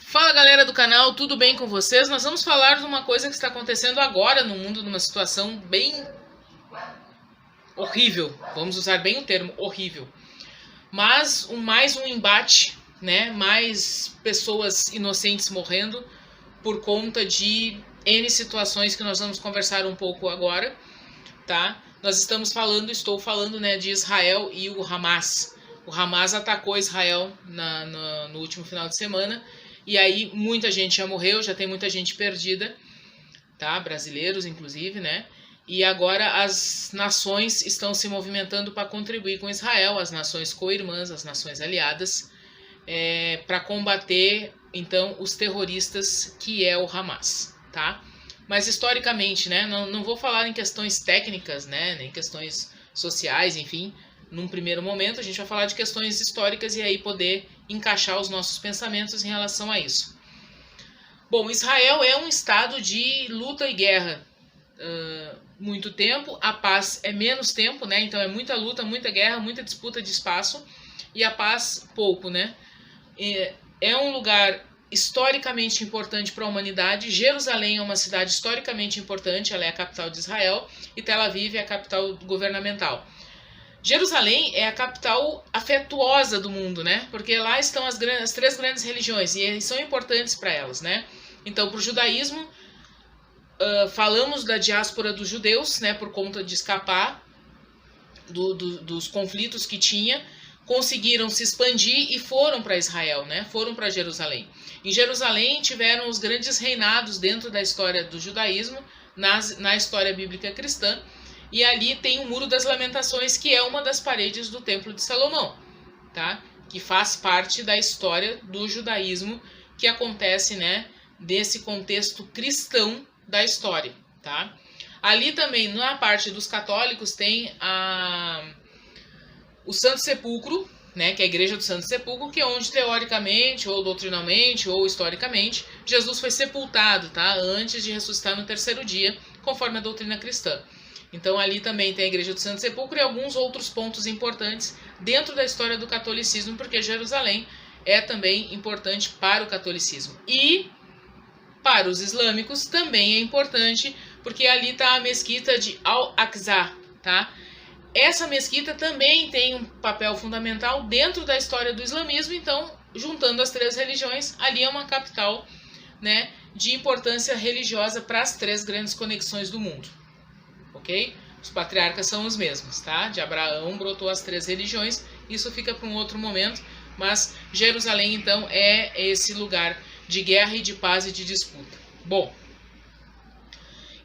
Fala galera do canal, tudo bem com vocês? Nós vamos falar de uma coisa que está acontecendo agora no mundo, numa situação bem horrível, vamos usar bem o termo horrível, mas mais um embate, né? Mais pessoas inocentes morrendo por conta de N situações que nós vamos conversar um pouco agora, tá? Estou falando, né, de Israel e o Hamas. O Hamas atacou Israel no último final de semana. E aí muita gente já morreu, já tem muita gente perdida, tá? Brasileiros, inclusive, né? E agora as nações estão se movimentando para contribuir com Israel, as nações co-irmãs, as nações aliadas, para combater, então, os terroristas que é o Hamas, tá? Mas historicamente, né? Não vou falar em questões técnicas, né? Nem questões sociais, enfim. Num primeiro momento, a gente vai falar de questões históricas e aí poder encaixar os nossos pensamentos em relação a isso. Bom, Israel é um estado de luta e guerra muito tempo, a paz é menos tempo, né? Então é muita luta, muita guerra, muita disputa de espaço e a paz pouco, né? É um lugar historicamente importante para a humanidade. Jerusalém é uma cidade historicamente importante, ela é a capital de Israel e Tel Aviv é a capital governamental. Jerusalém é a capital afetuosa do mundo, né? Porque lá estão as três grandes religiões e são importantes para elas, né? Então, para o judaísmo, falamos da diáspora dos judeus, né? Por conta de escapar dos conflitos que tinha, conseguiram se expandir e foram para Israel, né? Foram para Jerusalém. Em Jerusalém tiveram os grandes reinados dentro da história do judaísmo, na história bíblica cristã. E ali tem o Muro das Lamentações, que é uma das paredes do Templo de Salomão, tá? Que faz parte da história do judaísmo, que acontece, né, desse contexto cristão da história, tá? Ali também, na parte dos católicos, tem o Santo Sepulcro, né, que é a Igreja do Santo Sepulcro, que é onde teoricamente, ou doutrinalmente, ou historicamente, Jesus foi sepultado, tá? Antes de ressuscitar no terceiro dia, conforme a doutrina cristã. Então ali também tem a Igreja do Santo Sepulcro e alguns outros pontos importantes dentro da história do catolicismo, porque Jerusalém é também importante para o catolicismo. E para os islâmicos também é importante, porque ali está a mesquita de Al-Aqsa, tá? Essa mesquita também tem um papel fundamental dentro da história do islamismo, então, juntando as três religiões, ali é uma capital, né, de importância religiosa para as três grandes conexões do mundo. Ok? Os patriarcas são os mesmos, tá? De Abraão brotou as três religiões, isso fica para um outro momento, mas Jerusalém, então, é esse lugar de guerra e de paz e de disputa. Bom,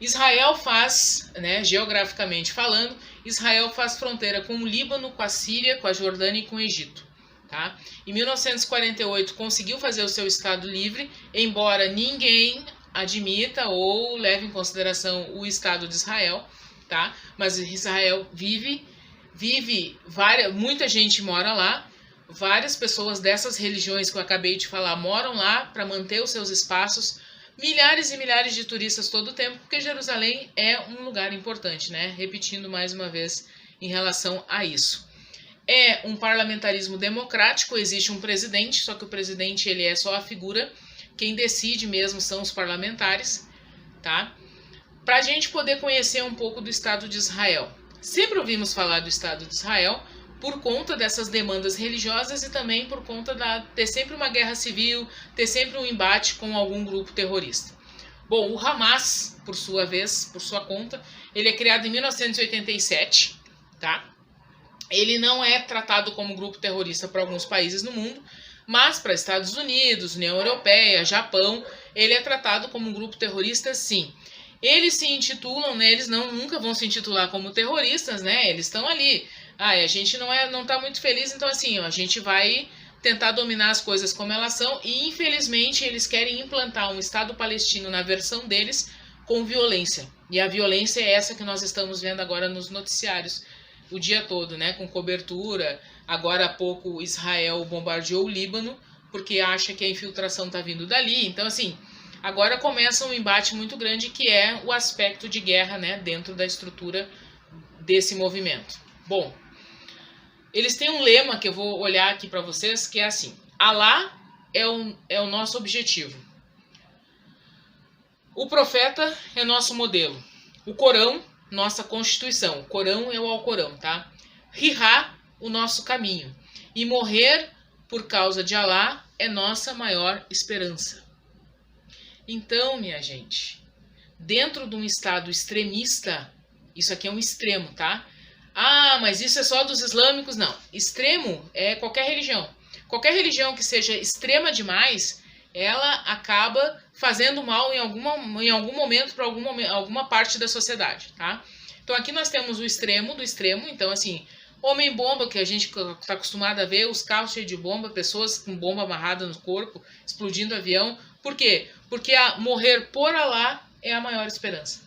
Israel faz, né, geograficamente falando, Israel faz fronteira com o Líbano, com a Síria, com a Jordânia e com o Egito. Tá? Em 1948 conseguiu fazer o seu Estado livre, embora ninguém admita ou leve em consideração o Estado de Israel, tá? Mas Israel vive muita gente mora lá, várias pessoas dessas religiões que eu acabei de falar moram lá para manter os seus espaços, milhares e milhares de turistas todo o tempo, porque Jerusalém é um lugar importante, né? Repetindo mais uma vez em relação a isso. É um parlamentarismo democrático, existe um presidente, só que o presidente ele é só a figura, quem decide mesmo são os parlamentares, tá? Para a gente poder conhecer um pouco do Estado de Israel. Sempre ouvimos falar do Estado de Israel por conta dessas demandas religiosas e também por conta de ter sempre uma guerra civil, ter sempre um embate com algum grupo terrorista. Bom, o Hamas, por sua vez, por sua conta, ele é criado em 1987, tá? Ele não é tratado como grupo terrorista para alguns países no mundo, mas para Estados Unidos, União Europeia, Japão, ele é tratado como um grupo terrorista, sim. Eles se intitulam, né, eles nunca vão se intitular como terroristas, né? Eles estão ali. A gente não está muito feliz, então assim, ó, a gente vai tentar dominar as coisas como elas são e infelizmente eles querem implantar um Estado palestino na versão deles com violência. E a violência é essa que nós estamos vendo agora nos noticiários o dia todo, né? Com cobertura. Agora há pouco Israel bombardeou o Líbano porque acha que a infiltração está vindo dali. Então assim, agora começa um embate muito grande que é o aspecto de guerra, né? Dentro da estrutura desse movimento. Bom, eles têm um lema que eu vou olhar aqui para vocês, que é assim: Alá é o nosso objetivo. O profeta é nosso modelo. O Corão, nossa Constituição. O Corão é o Alcorão, tá? Rihá, o nosso caminho. E morrer por causa de Alá é nossa maior esperança. Então, minha gente, dentro de um estado extremista, isso aqui é um extremo, tá? Ah, mas isso é só dos islâmicos? Não. Extremo é qualquer religião. Qualquer religião que seja extrema demais, ela acaba fazendo mal em algum momento para alguma parte da sociedade, tá? Então aqui nós temos o extremo do extremo, então assim, homem-bomba, que a gente está acostumado a ver, os carros cheios de bomba, pessoas com bomba amarrada no corpo, explodindo avião. Por quê? Porque morrer por Alá é a maior esperança,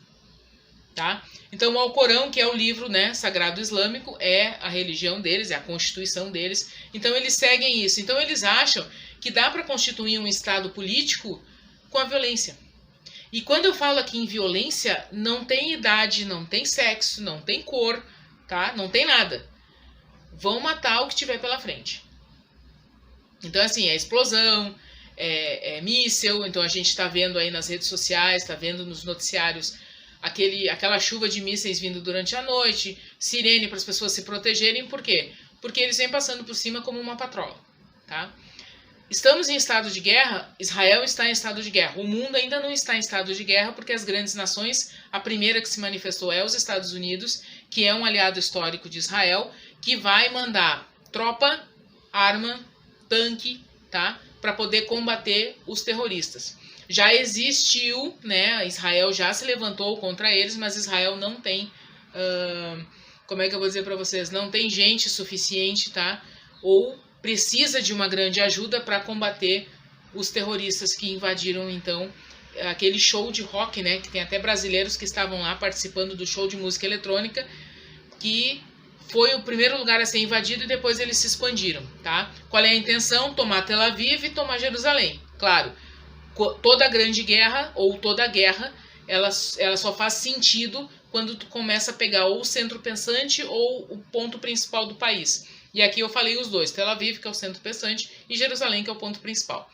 tá? Então o Alcorão, que é o livro, né, sagrado islâmico, é a religião deles, é a constituição deles. Então eles seguem isso. Então eles acham que dá para constituir um estado político com a violência. E quando eu falo aqui em violência, não tem idade, não tem sexo, não tem cor, tá? Não tem nada. Vão matar o que tiver pela frente. Então assim, é explosão, é míssel. Então a gente está vendo aí nas redes sociais, está vendo nos noticiários aquela chuva de mísseis vindo durante a noite, sirene para as pessoas se protegerem. Por quê? Porque eles vêm passando por cima como uma patrola, tá? Estamos em estado de guerra, Israel está em estado de guerra. O mundo ainda não está em estado de guerra porque as grandes nações, a primeira que se manifestou é os Estados Unidos, que é um aliado histórico de Israel, que vai mandar tropa, arma, tanque, tá? Para poder combater os terroristas. Já existiu, né? Israel já se levantou contra eles, mas Israel não tem, como é que eu vou dizer para vocês? Não tem gente suficiente, tá? Ou precisa de uma grande ajuda para combater os terroristas que invadiram, então, aquele show de rock, né? Que tem até brasileiros que estavam lá participando do show de música eletrônica, que foi o primeiro lugar a ser invadido e depois eles se expandiram, tá? Qual é a intenção? Tomar Tel Aviv e tomar Jerusalém. Claro, toda grande guerra, ou toda guerra, ela só faz sentido quando tu começa a pegar ou o centro pensante ou o ponto principal do país. E aqui eu falei os dois, Tel Aviv, que é o centro pensante, e Jerusalém, que é o ponto principal.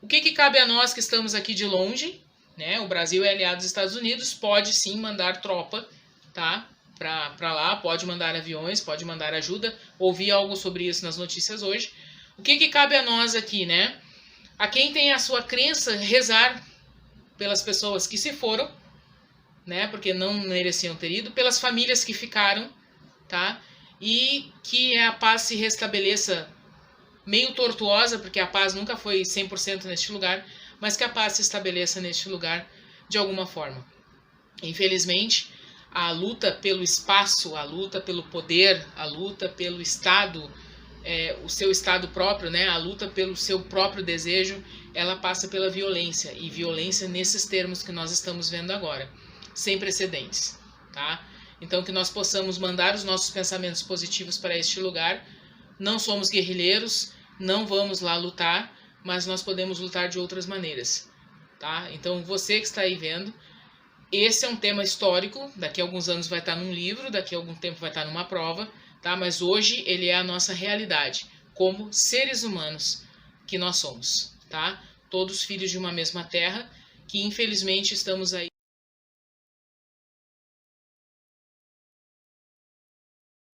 O que cabe a nós que estamos aqui de longe, né? O Brasil é aliado dos Estados Unidos, pode sim mandar tropa, tá? Para lá, pode mandar aviões, pode mandar ajuda. Ouvi algo sobre isso nas notícias hoje. O que cabe a nós aqui, né? A quem tem a sua crença, rezar pelas pessoas que se foram, né? Porque não mereciam ter ido, pelas famílias que ficaram, tá? E que a paz se restabeleça, meio tortuosa, porque a paz nunca foi 100% neste lugar, mas que a paz se estabeleça neste lugar de alguma forma. Infelizmente, a luta pelo espaço, a luta pelo poder, a luta pelo Estado, o seu Estado próprio, né, a luta pelo seu próprio desejo, ela passa pela violência, e violência nesses termos que nós estamos vendo agora, sem precedentes, tá? Então que nós possamos mandar os nossos pensamentos positivos para este lugar. Não somos guerrilheiros, não vamos lá lutar, mas nós podemos lutar de outras maneiras, tá? Então você que está aí vendo, esse é um tema histórico, daqui a alguns anos vai estar num livro, daqui a algum tempo vai estar numa prova, tá? Mas hoje ele é a nossa realidade, como seres humanos que nós somos, tá? Todos filhos de uma mesma terra, que infelizmente estamos aí